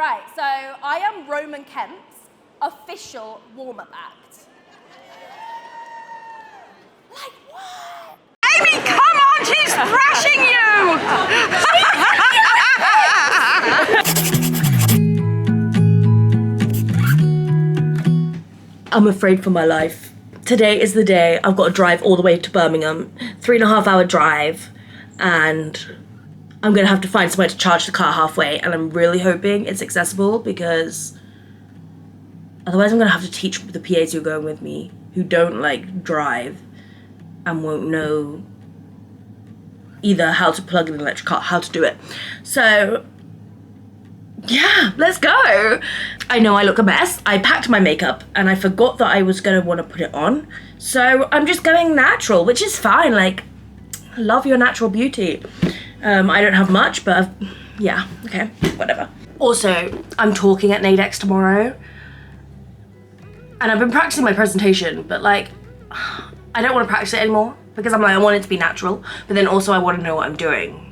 Right, so I am Roman Kemp's official warm-up act. Like what? Amy, come on, she's thrashing you! I'm afraid for my life. Today is the day I've got to drive all the way to Birmingham, 3.5 hour drive, and I'm gonna have to find somewhere to charge the car halfway, and I'm really hoping it's accessible because otherwise I'm gonna have to teach the PAs who are going with me, who don't like drive and won't know either how to plug in an electric car, how to do it. So yeah, let's go. I know I look a mess. I packed my makeup and I forgot that I was gonna want to put it on. So I'm just going natural, which is fine. Like, love your natural beauty. I don't have much, but yeah, okay, whatever. Also, I'm talking at Naidex tomorrow. And I've been practicing my presentation, but like, I don't want to practice it anymore because I'm like, I want it to be natural, but then also I want to know what I'm doing.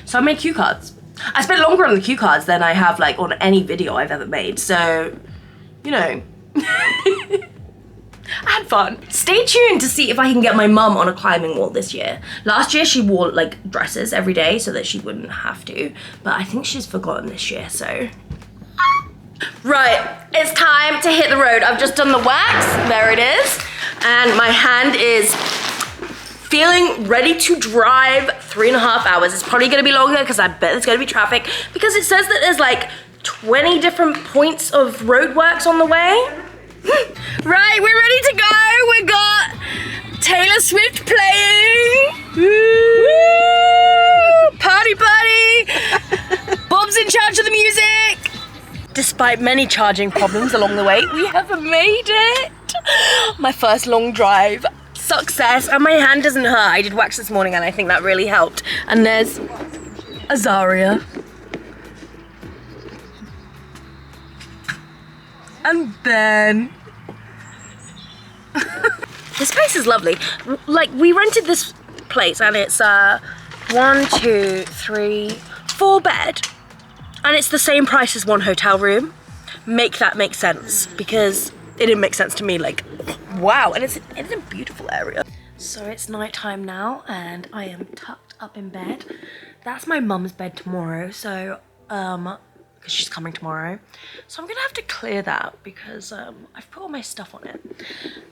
So I made cue cards. I spent longer on the cue cards than I have like on any video I've ever made, so, you know. I had fun. Stay tuned to see if I can get my mum on a climbing wall this year. Last year she wore like dresses every day so that she wouldn't have to, but I think she's forgotten this year, so. Right, it's time to hit the road. I've just done the wax, there it is, and my hand is feeling ready to drive 3.5 hours. It's probably gonna be longer because I bet there's gonna be traffic because it says that there's like 20 different points of roadworks on the way. Right, we're ready to go. We got Taylor Swift playing. Woo! Party, party. Bob's in charge of the music. Despite many charging problems along the way, we have made it. My first long drive. Success, and my hand doesn't hurt. I did wax this morning and I think that really helped. And there's Azaria. And Ben. This place is lovely. Like, we rented this place and it's 1, 2, 3, 4 bed. And it's the same price as one hotel room. Make that make sense, because it didn't make sense to me, like, wow, and it's a beautiful area. So it's nighttime now and I am tucked up in bed. That's my mum's bed tomorrow, so, because she's coming tomorrow. So I'm gonna have to clear that because I've put all my stuff on it.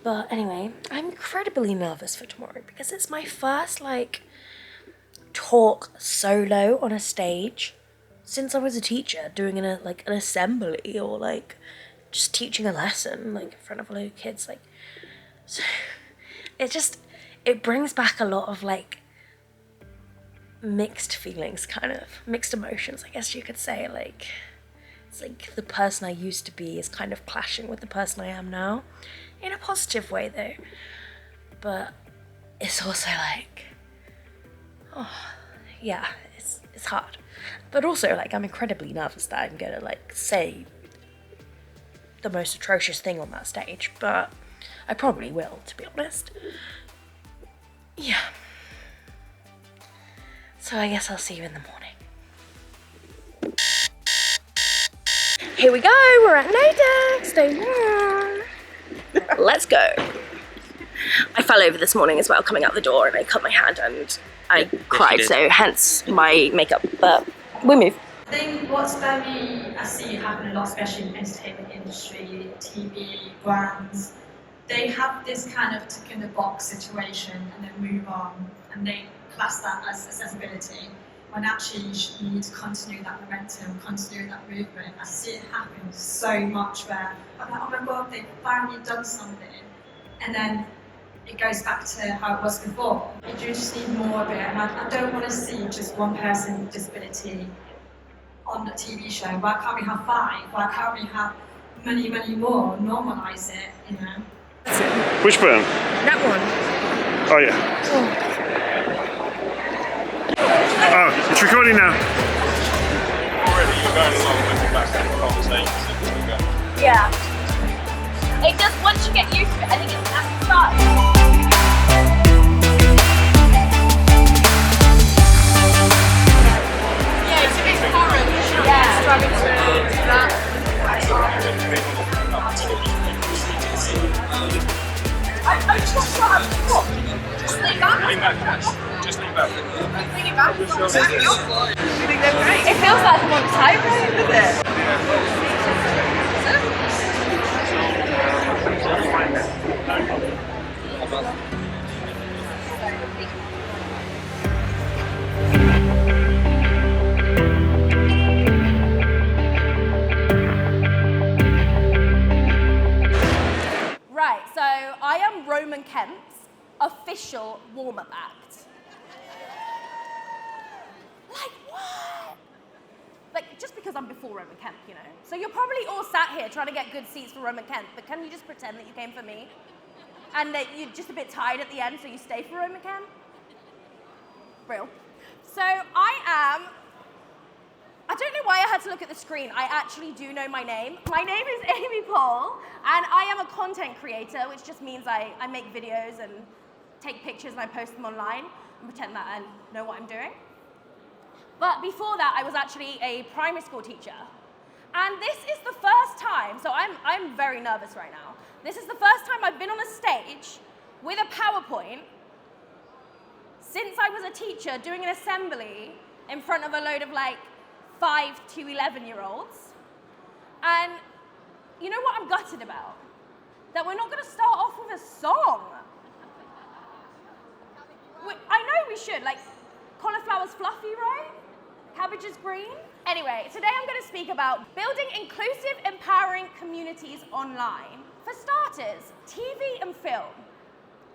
But anyway, I'm incredibly nervous for tomorrow because it's my first, like, talk solo on a stage since I was a teacher, doing an assembly or like just teaching a lesson like in front of a load of kids. Like, so it brings back a lot of like mixed feelings, kind of mixed emotions, I guess you could say. Like, it's like the person I used to be is kind of clashing with the person I am now, in a positive way though. But it's also like, oh yeah, it's hard. But also, like, I'm incredibly nervous that I'm gonna, like, say the most atrocious thing on that stage, but I probably will, to be honest. Yeah. So I guess I'll see you in the morning. Here we go, we're at Naidex, stay warm. Let's go. I fell over this morning as well, coming out the door, and I cut my hand and I cried, so hence my makeup, but we move. I think what's very, I see it happen a lot, especially in the entertainment industry, TV, brands, they have this kind of tick in the box situation and then move on, and they class that as accessibility, when actually you need to continue that momentum, continue that movement. I see it happen so much where I'm like, oh my god, they've finally done something, and then it goes back to how it was before. You do just need more of it, and I don't want to see just one person with disability on a TV show. Why can't we have 5? Why can't we have many, many more? Normalise it, you know? Which button? That one. Oh yeah. Oh, it's recording now. Already you're going along with the back end conversations. Yeah. It just, once you get used to it, I think it's at the start. Yeah, it's a bit foreign. Yeah. Struggling to that. It feels like I'm on a tightrope, doesn't it? Right, so I am Roman Kemp's official warm-up act. Like, what? Like, just because I'm before Roman Kemp, you know? So you're probably all sat here trying to get good seats for Roman Kemp, but can you just pretend that you came for me? And that you're just a bit tired at the end, so you stay for Roman Kemp? Real. So I don't know why I had to look at the screen. I actually do know my name. My name is Amy Pohl, and I am a content creator, which just means I make videos and take pictures and I post them online and pretend that I know what I'm doing. But before that, I was actually a primary school teacher. And this is the first time, so I'm very nervous right now. This is the first time I've been on a stage with a PowerPoint since I was a teacher doing an assembly in front of a load of like 5 to 11-year-olds. And you know what I'm gutted about? That we're not gonna start off with a song. I know we should, like, cauliflower's fluffy, right? Cabbage is green. Anyway, today I'm gonna speak about building inclusive, empowering communities online. For starters, TV and film.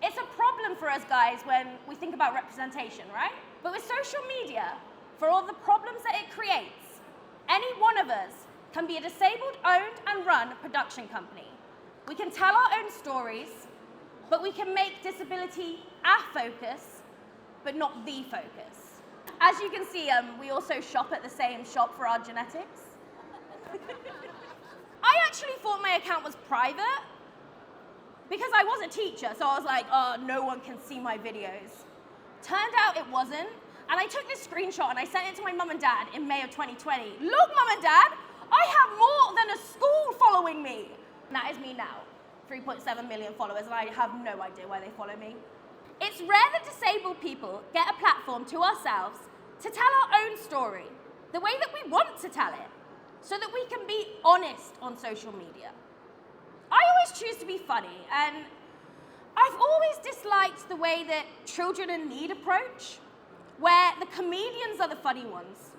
It's a problem for us guys when we think about representation, right? But with social media, for all the problems that it creates, any one of us can be a disabled owned and run production company. We can tell our own stories, but we can make disability our focus, but not the focus. As you can see, we also shop at the same shop for our genetics. I actually thought my account was private because I was a teacher, so I was like, oh, no one can see my videos. Turned out it wasn't. And I took this screenshot and I sent it to my mum and dad in May of 2020. Look, mum and dad, I have more than a school following me. And that is me now, 3.7 million followers, and I have no idea why they follow me. It's rare that disabled people get a platform to ourselves to tell our own story, the way that we want to tell it, so that we can be honest on social media. I always choose to be funny, and I've always disliked the way that Children in Need approach, where the comedians are the funny ones,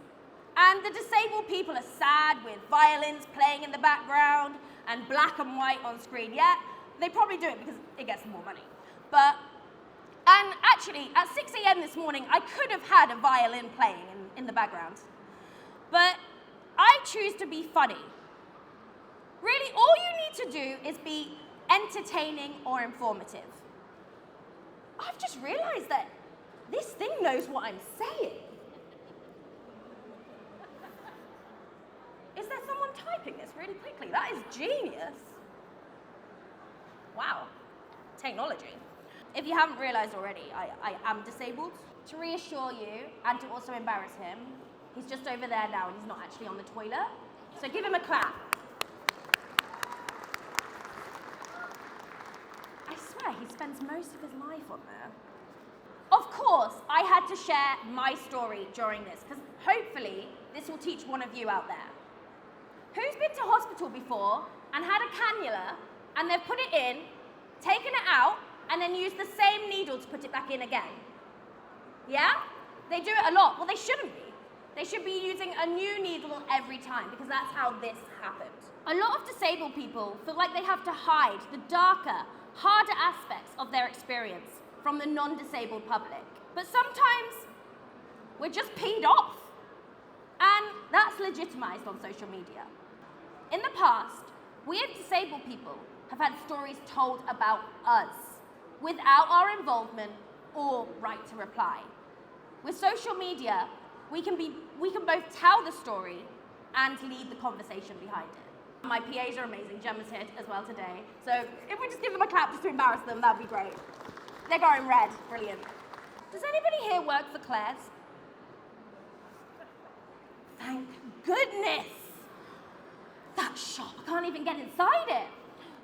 and the disabled people are sad with violins playing in the background and black and white on screen. Yeah, they probably do it because it gets them more money. And actually, at 6 a.m. this morning, I could have had a violin playing in the background. But I choose to be funny. Really, all you need to do is be entertaining or informative. I've just realized that this thing knows what I'm saying. Is there someone typing this really quickly? That is genius. Wow, technology. If you haven't realized already, I am disabled. To reassure you, and to also embarrass him, he's just over there now and he's not actually on the toilet. So give him a clap. I swear, he spends most of his life on there. Of course, I had to share my story during this, because hopefully this will teach one of you out there. Who's been to hospital before and had a cannula and they've put it in, taken it out, and then used the same needle to put it back in again? Yeah? They do it a lot. Well, they shouldn't be. They should be using a new needle every time, because that's how this happened. A lot of disabled people feel like they have to hide the darker, harder aspects of their experience from the non-disabled public. But sometimes we're just peed off, and that's legitimized on social media. In the past, we as disabled people have had stories told about us without our involvement or right to reply. With social media, we can both tell the story and lead the conversation behind it. My PAs are amazing. Gemma's here as well today. So if we just give them a clap just to embarrass them, that'd be great. They're going red. Brilliant. Does anybody here work for Claire's? Thank goodness. That shop, I can't even get inside it.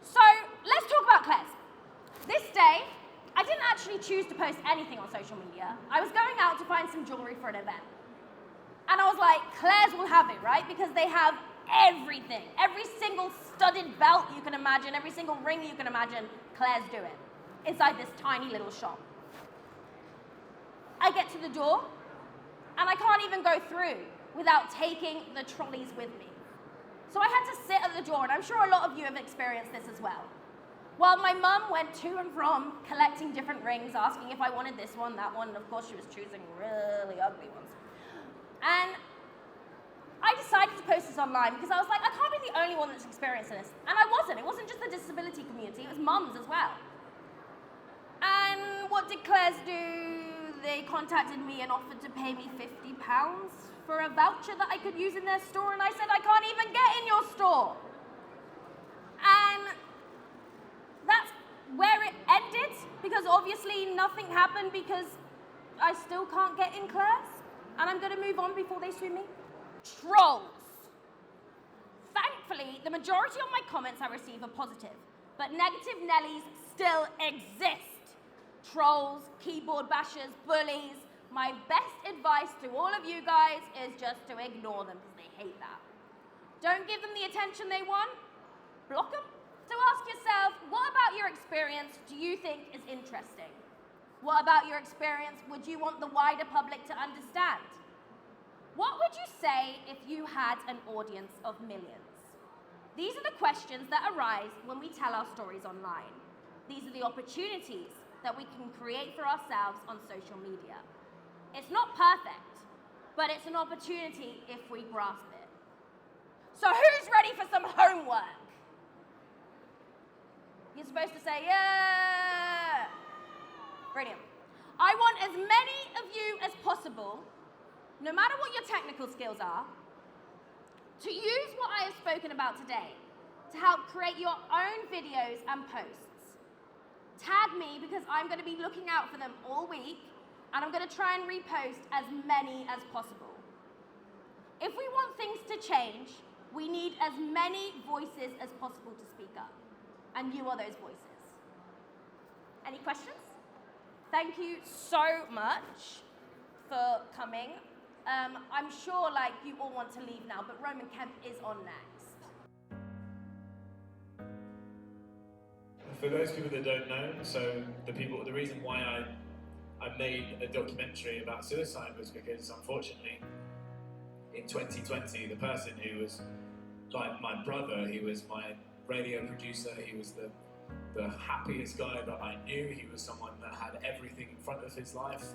So let's talk about Claire's. This day, I didn't actually choose to post anything on social media. I was going out to find some jewelry for an event. And I was like, Claire's will have it, right? Because they have everything. Every single studded belt you can imagine, every single ring you can imagine, Claire's do it inside this tiny little shop. I get to the door, and I can't even go through without taking the trolleys with me. So I had to sit at the door, and I'm sure a lot of you have experienced this as well. While my mum went to and from collecting different rings, asking if I wanted this one, that one, and of course she was choosing really ugly ones. And I decided to post this online because I was like, I can't be the only one that's experiencing this. And I wasn't. It wasn't just the disability community, it was mums as well. And what did Claire's do? They contacted me and offered to pay me £50 for a voucher that I could use in their store, and I said, I can't even get in your store. And that's where it ended, because obviously nothing happened because I still can't get in Claire's, and I'm gonna move on before they sue me. Trolls. Thankfully, the majority of my comments I receive are positive, but negative Nellies still exist. Trolls, keyboard bashers, bullies. My best advice to all of you guys is just to ignore them because they hate that. Don't give them the attention they want, block them. So ask yourself, what about your experience do you think is interesting? What about your experience would you want the wider public to understand? What would you say if you had an audience of millions? These are the questions that arise when we tell our stories online. These are the opportunities that we can create for ourselves on social media. It's not perfect, but it's an opportunity if we grasp it. So who's ready for some homework? You're supposed to say, yeah. Brilliant. I want as many of you as possible, no matter what your technical skills are, to use what I have spoken about today to help create your own videos and posts. Tag me because I'm going to be looking out for them all week, and I'm going to try and repost as many as possible. If we want things to change, we need as many voices as possible to speak up, and you are those voices. Any questions? Thank you so much for coming. I'm sure you all want to leave now, but Roman Kemp is on next. For those people that don't know, so the reason why I made a documentary about suicide was because, unfortunately, in 2020, the person who was like my brother, he was my radio producer, he was the happiest guy that I knew, he was someone that had everything in front of his life.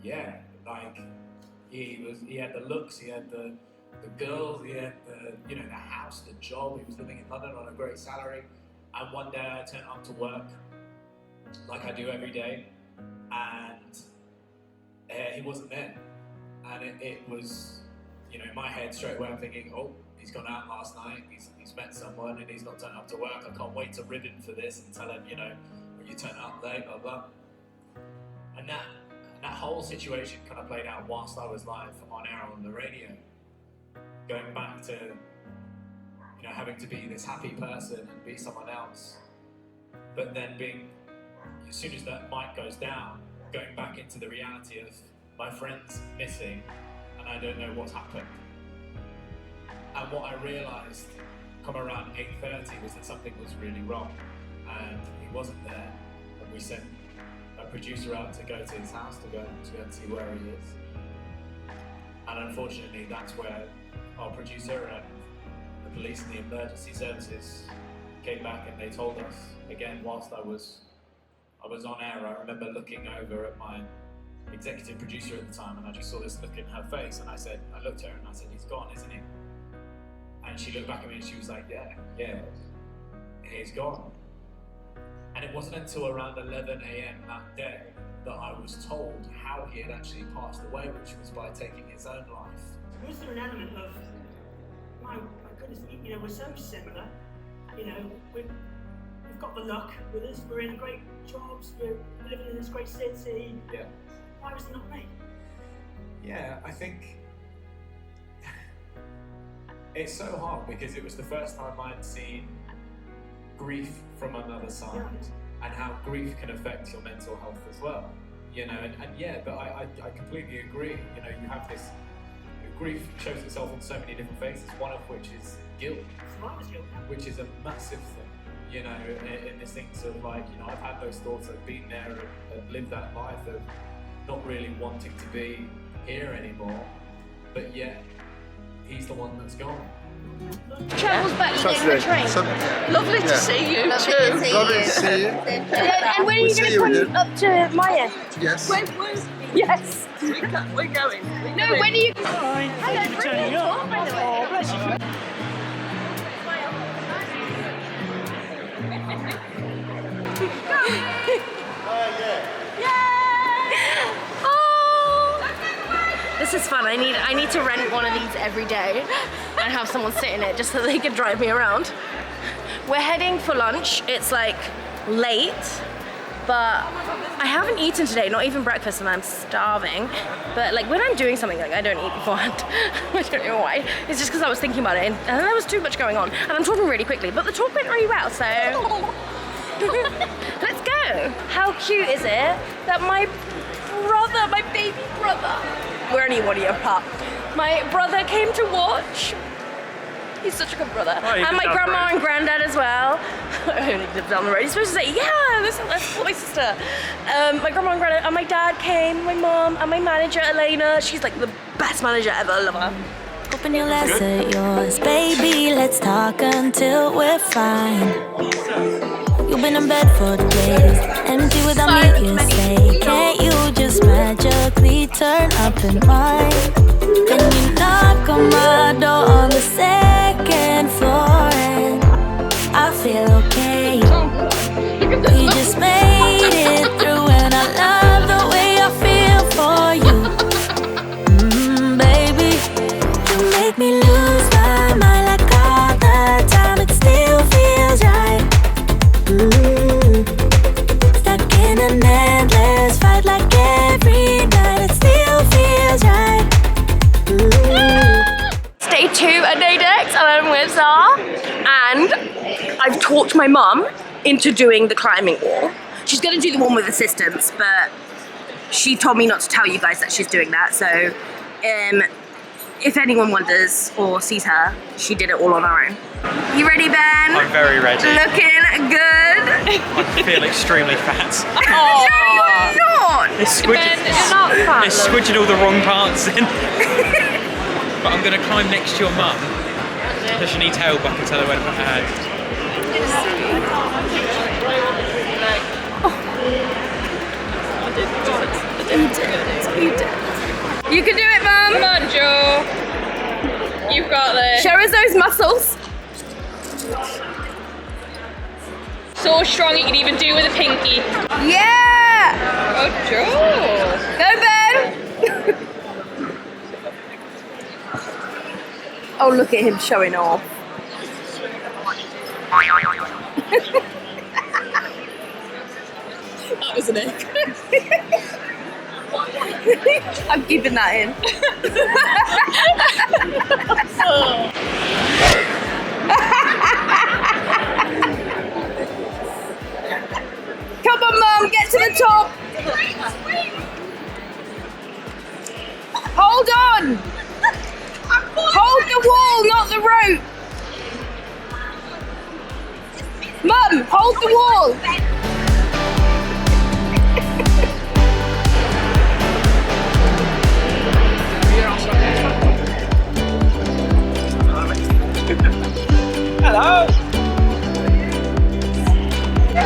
He had the looks, he had the girls, he had the house, the job, he was living in London on a great salary. And one day I turned up to work, like I do every day, and he wasn't there. And it was, in my head straight away I'm thinking, oh, he's gone out last night, he's met someone and he's not turned up to work. I can't wait to rib him for this and tell him, when you turn up late, blah, blah. And that whole situation kind of played out whilst I was live on air on the radio. Going back to having to be this happy person and be someone else, but then as soon as that mic goes down, going back into the reality of my friends missing and I don't know what's happened. And what I realised come around 8:30 was that something was really wrong and he wasn't there, and we sent a producer out to go to his house to go and see where he is. And unfortunately that's where our producer and the police and the emergency services came back and they told us, again, whilst I was on air, I remember looking over at my executive producer at the time and I just saw this look in her face and I looked at her and I said, he's gone, isn't he? And she looked back at me and she was like, yeah, he's gone. And it wasn't until around 11 a.m. that day that I was told how he had actually passed away, which was by taking his own life. Was there an element of, my goodness, we're so similar, we've got the luck with us, we're in great jobs, we're living in this great city. Yeah. Why was it not me? Yeah, I think it's so hard because it was the first time I'd seen grief from another side. and how grief can affect your mental health as well. You know, and yeah, but I completely agree. You know, you have this, grief shows itself in so many different faces, one of which is guilt, which is a massive thing, you know, in the sense of like, you know, I've had those thoughts, I've been there and lived that life of not really wanting to be here anymore, but yet he's the one that's gone. Travels back in the train. Lovely to see you too. Lovely to see you. And when are you going to come up to Maya? Yes. Yes. We're going. No, when are you? Hello, turning up. Oh, bless you. This is fun. I need to rent one of these every day and have someone sit in it just so they can drive me around. We're heading for lunch. It's like late, but I haven't eaten today, not even breakfast, and I'm starving. But like when I'm doing something, like I don't eat beforehand. I don't know why. It's just because I was thinking about it and there was too much going on. And I'm talking really quickly, but the talk went really well, so let's go. How cute is it that my brother, my baby brother, we're only 1 year apart, my brother came to watch. He's such a good brother. Oh, and my grandma and granddad as well. I only live down the road. He's supposed to say, yeah, that's my sister. My grandma and granddad, and my dad came, my mom, and my manager, Elena. She's like the best manager ever, I love her. Open your legs at yours, baby, let's talk until we're fine. You've been in bed for days, empty without me, you say. Can't you just magically turn up in mine? Can you knock on my door on the second floor and I feel okay? We just made it through and I love the way I feel for you. Baby, you make me lose my mind like all the time. It still feels right. Stuck in an endless fight like every night. It still feels right. Day 2 at Naidex, and I'm with Zara, and I've talked my mum into doing the climbing wall. She's going to do the one with assistance, but she told me not to tell you guys that she's doing that, so if anyone wonders or sees her, she did it all on her own. You ready, Ben? I'm very ready. Looking good. I feel extremely fat. No, you're not. It's Ben, you're not fat. It's squidging all the wrong parts in. But I'm going to climb next to your mum. If she needs help, I can tell her where to put her hand. You can do it, Mum. Come on, Joe. You've got this. Show us those muscles. So strong you can even do with a pinky. Yeah. Oh, Joe. Go, Ben. Oh, look at him showing off. That was an egg. I'm keeping that in. Come on, Mum, get to the top. Hold on. Hold the wall, not the rope. Mum, hold the wall. Hello.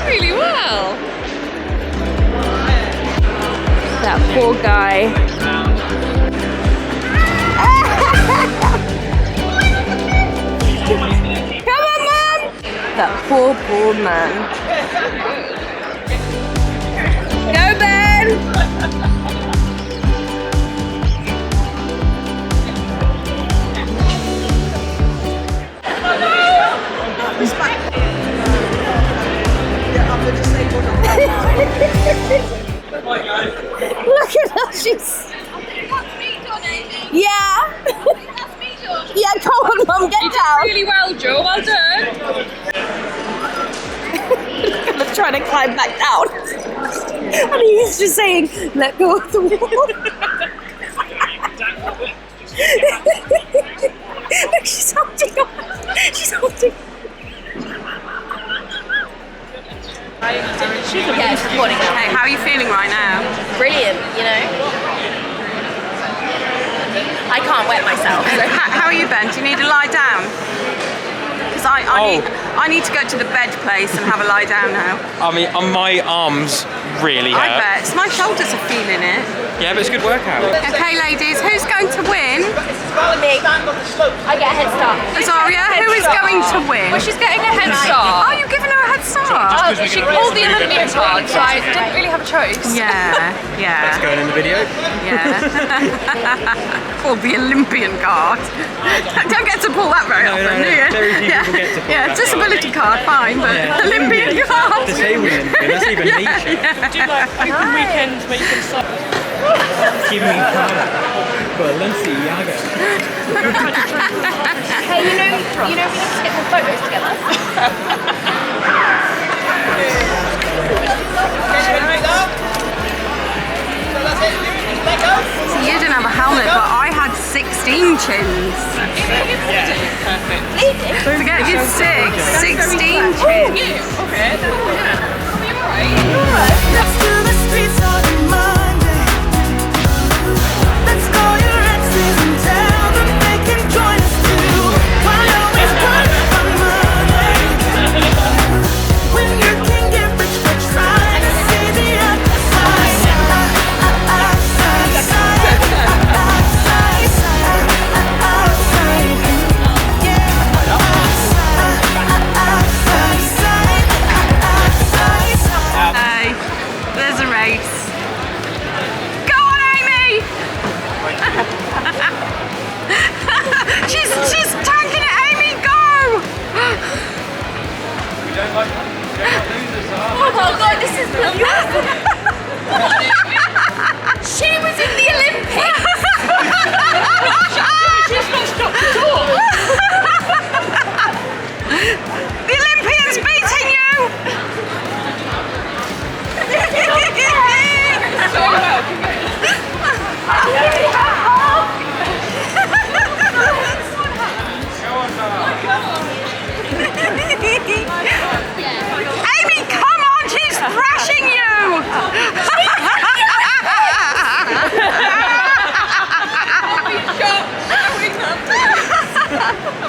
Really well. That poor guy. Come on, Mum! That poor man. Go, Ben! Look at her, she's... Yeah! Yeah, come on, Mum, get down! Really well, Joe, well done. Look at the trying to climb back down. And he's just saying, let go of the wall. Look, she's holding on. She's holding. Yeah, it's recording now. Hey, how are you feeling right now? Brilliant, you know? I can't wet myself. How are you, Ben? Do you need to lie down? Because I need to go to the bed place and have a lie down now. I mean, my arms really hurt. I bet. My shoulders are feeling it. Yeah, but it's a good workout. Okay, ladies, who's going to win? Me. I get a head start. Azaria, who is going to win? Well, she's getting a head start. Are you giving her a head start? She pulled the Olympian card, so I didn't really have a choice. Yeah, yeah. That's going in the video. Yeah. Pulled the Olympian card. Don't get to pull that very often, do you? Very few people get to pull that disability card, fine, but Olympian card. Disabled Olympian, that's even niche. Do you like open weekends where you can start? Give me power. Well, let's see, Yaga. Hey, you know we need to get some photos together. So you didn't have a helmet, but I had 16 chins. Forget you 16 chins. Let's do the streets on Monday. Let's call your exes and tell them they can join us too. Why always run from Monday? When you can get rich for trying to see the other side. Hey, there's a race. Go on, Amy! she's tanking it, Amy, go! Oh my god, this is beautiful. She was in the Olympics. She's not stopped at all. The Olympian's beating you! Amy, come on, she's thrashing you!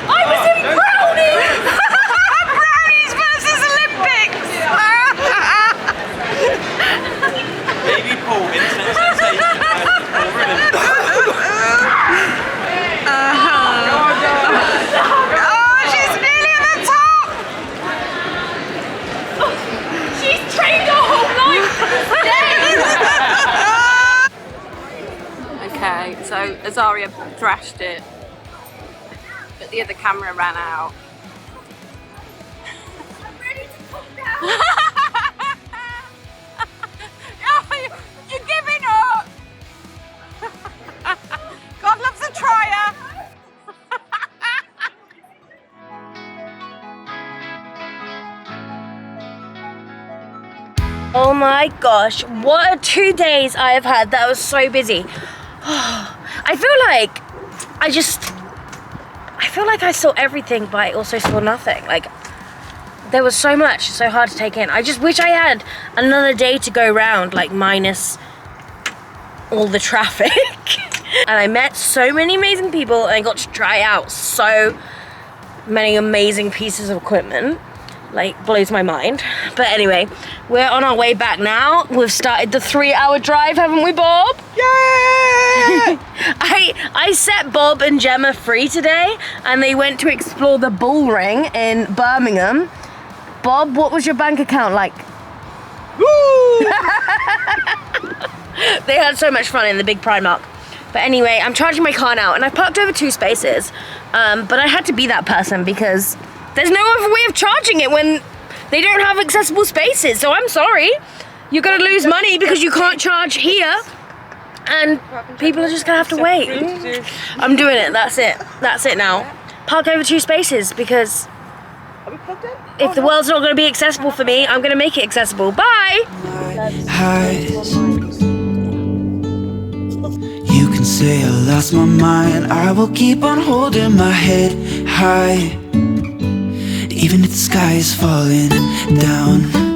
I was in brownies. Brownies versus Olympics! Baby Pohl, internet sensation. Oh, she's nearly at the top! She's trained her whole life for today. Okay, so Azaria thrashed it, but the other camera ran out. I'm ready to come down. You're giving up! God loves a trier! Oh my gosh, what a 2 days I have had. That was so busy. I feel like I saw everything, but I also saw nothing. Like, there was so much, so hard to take in. I just wish I had another day to go round, like minus all the traffic. And I met so many amazing people and I got to try out so many amazing pieces of equipment. Like, blows my mind. But anyway, we're on our way back now. We've started the 3-hour drive, haven't we, Bob? Yeah! I set Bob and Gemma free today and they went to explore the bull ring in Birmingham. Bob, what was your bank account like? Woo! They had so much fun in the big Primark. But anyway, I'm charging my car now and I parked over 2 spaces. But I had to be that person because there's no other way of charging it when they don't have accessible spaces. So I'm sorry. You're gonna lose money because you can't charge here. And people are just gonna have to wait. I'm doing it, that's it. That's it now. Park over 2 spaces because If the world's not going to be accessible for me, I'm going to make it accessible. Bye! You can say I lost my mind, I will keep on holding my head high, even if the sky is falling down.